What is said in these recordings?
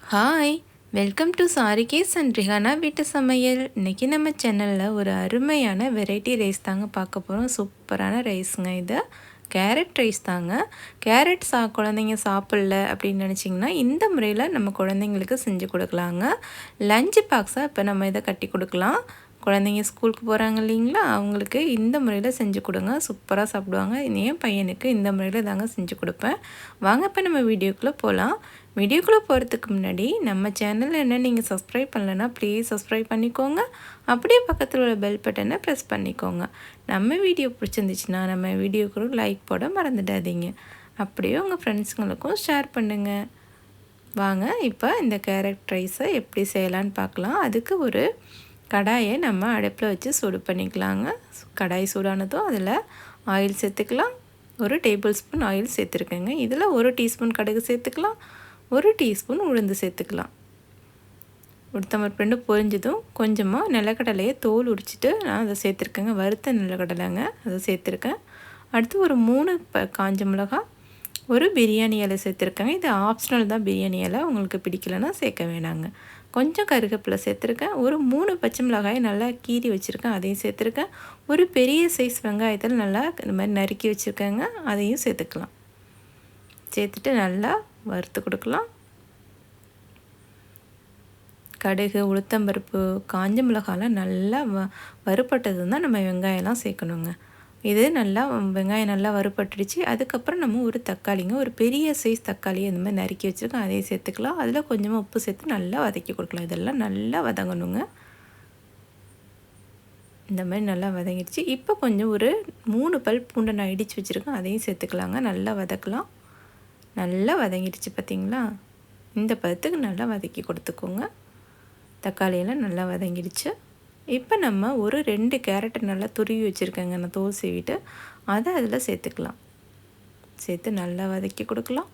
Hi, welcome to Sarikesh and Rihana வீட்டு சமையல். இன்றைக்கி நம்ம சேனலில் ஒரு அருமையான வெரைட்டி ரைஸ் தாங்க பார்க்க போகிறோம். சூப்பரான ரைஸுங்க இது. கேரட் ரைஸ் தாங்க. கேரட் குழந்தைங்க சாப்பிடல அப்படின்னு நினச்சிங்கன்னா இந்த முறையில் நம்ம குழந்தைங்களுக்கு செஞ்சு கொடுக்கலாங்க. லஞ்சு பாக்ஸாக இப்போ நம்ம இதை கட்டி கொடுக்கலாம். குழந்தைங்க ஸ்கூலுக்கு போகிறாங்க இல்லைங்களா, அவங்களுக்கு இந்த முறையில் செஞ்சு கொடுங்க, சூப்பராக சாப்பிடுவாங்க. என் பையனுக்கு இந்த முறையில் தாங்க செஞ்சு கொடுப்பேன். வாங்க இப்போ நம்ம வீடியோக்குள்ளே போகலாம். வீடியோக்குள்ளே போகிறதுக்கு முன்னாடி நம்ம சேனலில் என்ன நீங்கள் சப்ஸ்கிரைப் பண்ணலைன்னா ப்ளீஸ் சப்ஸ்கிரைப் பண்ணிக்கோங்க. அப்படியே பக்கத்தில் உள்ள பெல் பட்டனை ப்ரெஸ் பண்ணிக்கோங்க. நம்ம வீடியோ பிடிச்சிருந்துச்சுன்னா நம்ம வீடியோக்கு லைக் போட மறந்துடாதீங்க. அப்படியே உங்கள் ஃப்ரெண்ட்ஸுங்களுக்கும் ஷேர் பண்ணுங்கள். வாங்க இப்போ இந்த கேரட் ரைஸை எப்படி செய்யலான்னு பார்க்கலாம். அதுக்கு ஒரு கடாயை நம்ம அடுப்பில் வச்சு சூடு பண்ணிக்கலாங்க. கடாய் சூடானதும் அதில் ஆயில் சேர்த்துக்கலாம். 1 டேபிள் ஸ்பூன் ஆயில் சேர்த்துருக்கேங்க. இதில் 1 டீஸ்பூன் கடுகு சேர்த்துக்கலாம். 1 டீஸ்பூன் உளுந்து சேர்த்துக்கலாம். உளுத்தம்பருப்பு 2 பொரிஞ்சதும் கொஞ்சமாக நிலக்கடலையை தோல் உரிச்சிட்டு நான் அதை சேர்த்துருக்கேங்க. வறுத்த நிலக்கடலைங்க அதை சேர்த்துருக்கேன். அடுத்து ஒரு 3 காஞ்ச மிளகா, ஒரு பிரியாணி இலை சேர்த்துருக்கேங்க. இது ஆப்ஷனல் தான், பிரியாணி இலை உங்களுக்கு பிடிக்கலைன்னா சேர்க்க வேணாங்க. கொஞ்சம் கருவேப்பிலை சேர்த்துருக்கேன். ஒரு 3 பச்சை மிளகாயை நல்லா கீறி வச்சுருக்கேன், அதையும் சேர்த்துருக்கேன். ஒரு பெரிய சைஸ் வெங்காயத்தில் நல்லா இந்த மாதிரி நறுக்கி வச்சுருக்கேங்க, அதையும் சேர்த்துக்கலாம். சேர்த்துட்டு நல்லா வறுத்து கொடுக்கலாம். கடுகு, உளுத்தம்பருப்பு, காஞ்ச மிளகாலாம் நல்லா வறுபட்டது தான் நம்ம வெங்காயம்லாம் சேர்க்கணுங்க. இது நல்லா வெங்காயம் நல்லா வறுபட்டுடுச்சு. அதுக்கப்புறம் நம்ம ஒரு தக்காளிங்க, ஒரு பெரிய சைஸ் தக்காளி இந்த மாதிரி நறுக்கி வச்சுருக்கோம், அதையும் சேர்த்துக்கலாம். அதில் கொஞ்சமாக உப்பு சேர்த்து நல்லா வதக்கி கொடுக்கலாம். இதெல்லாம் நல்லா வதங்கணுங்க. இந்த மாதிரி நல்லா வதங்கிடுச்சு. இப்போ கொஞ்சம் ஒரு 3 பல் பூண்டை நான் இடித்து வச்சுருக்கேன், அதையும் சேர்த்துக்கலாங்க. நல்லா வதக்கலாம். நல்லா வதங்கிடுச்சு பார்த்திங்களா. இந்த பதத்துக்கு நல்லா வதக்கி கொடுத்துக்கோங்க. தக்காளியெல்லாம் நல்லா வதங்கிடுச்சு. இப்போ நம்ம ஒரு 2 கேரட்டை நல்லா துருவி வச்சுருக்கேங்க, நான் தோல் சீவிட்டு அதை அதில் சேர்த்துக்கலாம். சேர்த்து நல்லா வதக்கி கொடுக்கலாம்.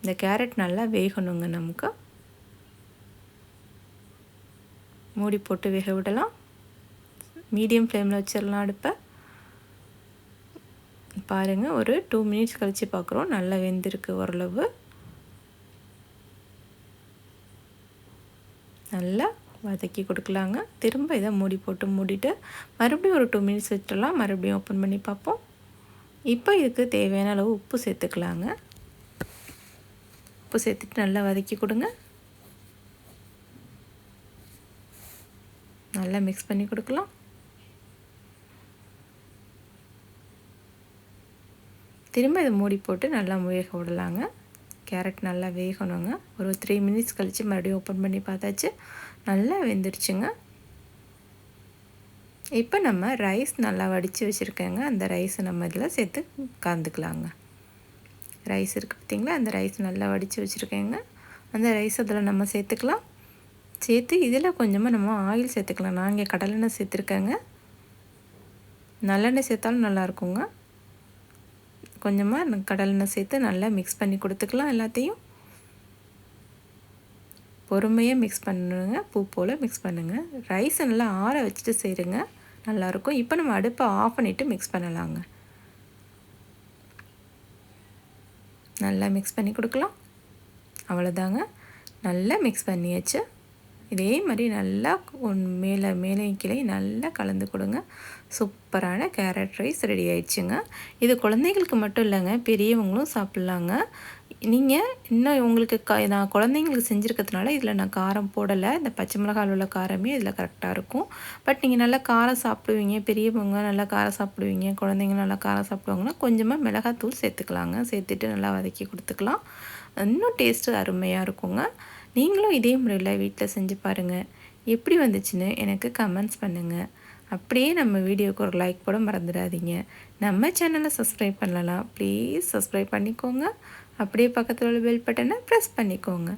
இந்த கேரட் நல்லா வேகணுங்க. நமக்கு மூடி போட்டு வேக விடலாம். மீடியம் ஃப்ளேமில் வச்சிடலாம் அடுப்பை. பாருங்கள், ஒரு 2 மினிட்ஸ் கழித்து பார்க்குறோம். நல்லா வெந்திருக்கு ஓரளவு. நல்லா வதக்கி கொடுக்கலாங்க. திரும்ப இதை மூடி போட்டு மூடிட்டு மறுபடியும் ஒரு 2 மினிட்ஸ் விட்டுடலாம். மறுபடியும் ஓப்பன் பண்ணி பார்ப்போம். இப்போ இதுக்கு தேவையான அளவு உப்பு சேர்த்துக்கலாங்க. உப்பு சேர்த்துட்டு நல்லா வதக்கி கொடுங்க. நல்லா மிக்ஸ் பண்ணி கொடுக்கலாம். திரும்ப இதை மூடி போட்டு நல்லா வேக விடலாங்க. கேரட் நல்லா வேகணுங்க. ஒரு 3 மினிட்ஸ் கழித்து மறுபடியும் ஓப்பன் பண்ணி பார்த்தாச்சு. நல்லா வெந்துடுச்சுங்க. இப்போ நம்ம ரைஸ் நல்லா வடித்து வச்சுருக்கேங்க, அந்த ரைஸை நம்ம இதில் சேர்த்து கலந்துக்கலாங்க. ரைஸ் இருக்குது பார்த்திங்களா, அந்த ரைஸ் நல்லா வடித்து வச்சுருக்கேங்க. அந்த ரைஸ் அதில் நம்ம சேர்த்துக்கலாம். சேர்த்து இதில் கொஞ்சமாக நம்ம ஆயில் சேர்த்துக்கலாம். நான் இங்கே கடலெண்ணெய் சேர்த்துருக்கேங்க. நல்லெண்ணெய் சேர்த்தாலும் நல்லாயிருக்குங்க. கொஞ்சமாக கடலெண்ணெய் சேர்த்து நல்லா மிக்ஸ் பண்ணி கொடுத்துக்கலாம். எல்லாத்தையும் பொறுமையாக மிக்ஸ் பண்ணுங்க, பூ போல் மிக்ஸ் பண்ணுங்கள். ரைஸை நல்லா ஆற வச்சுட்டு செய்யுங்க, நல்லாயிருக்கும். இப்போ நம்ம அடுப்பை ஆஃப் பண்ணிவிட்டு மிக்ஸ் பண்ணலாங்க. நல்லா மிக்ஸ் பண்ணி கொடுக்கலாம். அவ்வளோதாங்க, நல்லா மிக்ஸ் பண்ணியாச்சு. இதே மாதிரி நல்லா மேலே கீழே நல்லா கலந்து கொடுங்க. சூப்பரான கேரட் ரைஸ் ரெடி ஆயிடுச்சுங்க. இது குழந்தைங்களுக்கு மட்டும் இல்லைங்க, பெரியவங்களும் சாப்பிட்லாங்க. நீங்கள் இன்னும் உங்களுக்கு நான் குழந்தைங்களுக்கு செஞ்சுருக்கிறதுனால இதில் நான் காரம் போடலை. இந்த பச்சை மிளகாய் உள்ள காரமே இதில் கரெக்டாக இருக்கும். பட் நீங்கள் நல்லா காரம் சாப்பிடுவீங்க, பெரியவங்க நல்லா காரம் சாப்பிடுவீங்க, குழந்தைங்க நல்லா காரம் சாப்பிடுவாங்கன்னா கொஞ்சமாக மிளகாத்தூள் சேர்த்துக்கலாங்க. சேர்த்துட்டு நல்லா வதக்கி கொடுத்துக்கலாம். இன்னும் டேஸ்ட்டு அருமையாக இருக்குங்க. நீங்களும் இதே முறையில் வீட்டில் செஞ்சு பாருங்கள். எப்படி வந்துச்சுன்னு எனக்கு கமெண்ட்ஸ் பண்ணுங்கள். அப்படியே நம்ம வீடியோவுக்கு ஒரு லைக் போட மறந்துடாதீங்க. நம்ம சேனலை சப்ஸ்கிரைப் பண்ணலாம், ப்ளீஸ் சப்ஸ்கிரைப் பண்ணிக்கோங்க. அப்படியே பக்கத்தில் உள்ள பெல் பட்டனை ப்ரெஸ் பண்ணிக்கோங்க.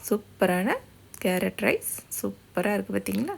சூப்பரான கேரட் ரைஸ் சூப்பராக இருக்குது பார்த்திங்களா.